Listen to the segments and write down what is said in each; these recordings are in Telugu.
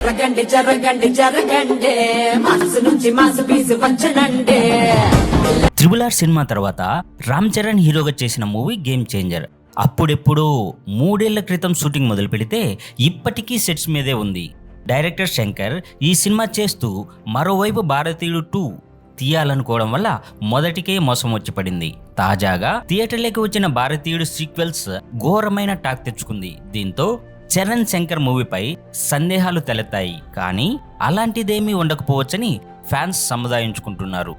జరగండి జరగండి జరగండి మనసు నుంచి మాసు పీసు వచ్చనండి. త్రిబుల్ ఆర్ సినిమా తర్వాత రామ్ చరణ్ హీరోగా చేసిన మూవీ గేమ్ చేంజర్. అప్పుడెప్పుడు 3 ఏళ్ల క్రితం షూటింగ్ మొదలు పెడితే ఇప్పటికీ సెట్స్ మీదే ఉంది. డైరెక్టర్ శంకర్ ఈ సినిమా చేస్తూ మరోవైపు భారతీయుడు 2 తీయాలనుకోవడం వల్ల మొదటికే మోసం వచ్చి పడింది. తాజాగా థియేటర్లోకి వచ్చిన భారతీయుడు సీక్వెల్స్ ఘోరమైన టాక్ తెచ్చుకుంది. దీంతో చరణ్ శంకర్ మూవీపై సందేహాలు తలెత్తాయి. కానీ అలాంటిదేమీ ఉండకపోవచ్చని ఫ్యాన్స్ సముదాయించుకుంటున్నారు.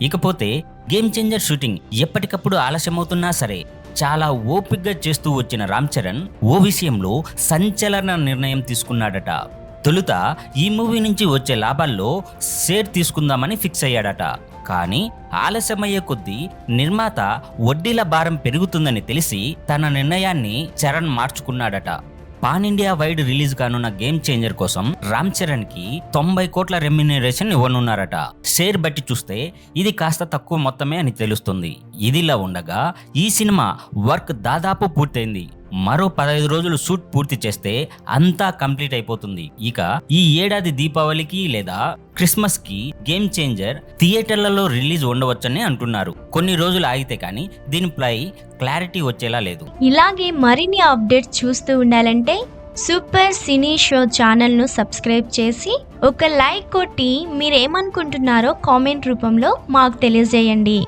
ఇకపోతే గేమ్ చేంజర్ షూటింగ్ ఎప్పటికప్పుడు ఆలస్యమవుతున్నా సరే చాలా ఓపికగా చేస్తూ వచ్చిన రామ్ చరణ్ ఓ విషయంలో సంచలన నిర్ణయం తీసుకున్నాడట. తొలుత ఈ మూవీ నుంచి వచ్చే లాభాల్లో షేర్ తీసుకుందామని ఫిక్స్ అయ్యాడట. కానీ ఆలస్యమయ్యే కొద్దీ నిర్మాత వడ్డీల భారం పెరుగుతుందని తెలిసి తన నిర్ణయాన్ని చరణ్ మార్చుకున్నాడట. పాన్ ఇండియా వైడ్ రిలీజ్ కానున్న గేమ్ చేంజర్ కోసం రామ్ చరణ్ కి 90 కోట్ల రెమ్యునరేషన్ ఇవ్వనున్నారట. షేర్ బట్టి చూస్తే ఇది కాస్త తక్కువ మొత్తమే అని తెలుస్తుంది. ఇదిలా ఉండగా ఈ సినిమా వర్క్ దాదాపు పూర్తయింది. మరో 15 రోజులు షూట్ పూర్తి చేస్తే అంతా కంప్లీట్ అయిపోతుంది. ఇక ఈ ఏడాది దీపావళికి లేదా క్రిస్మస్ కి గేమ్ చేంజర్ థియేటర్లలో రిలీజ్ ఉండవచ్చని అంటున్నారు. కొన్ని రోజులు ఆగితే కానీ దీనిపై క్లారిటీ వచ్చేలా లేదు. ఇలాగే మరిన్ని అప్డేట్స్ చూస్తూ ఉండాలంటే సూపర్ సినీ షో ఛానల్ను సబ్స్క్రైబ్ చేసి ఒక లైక్ కొట్టి మీరేమనుకుంటున్నారో కామెంట్ రూపంలో మాకు తెలియజేయండి.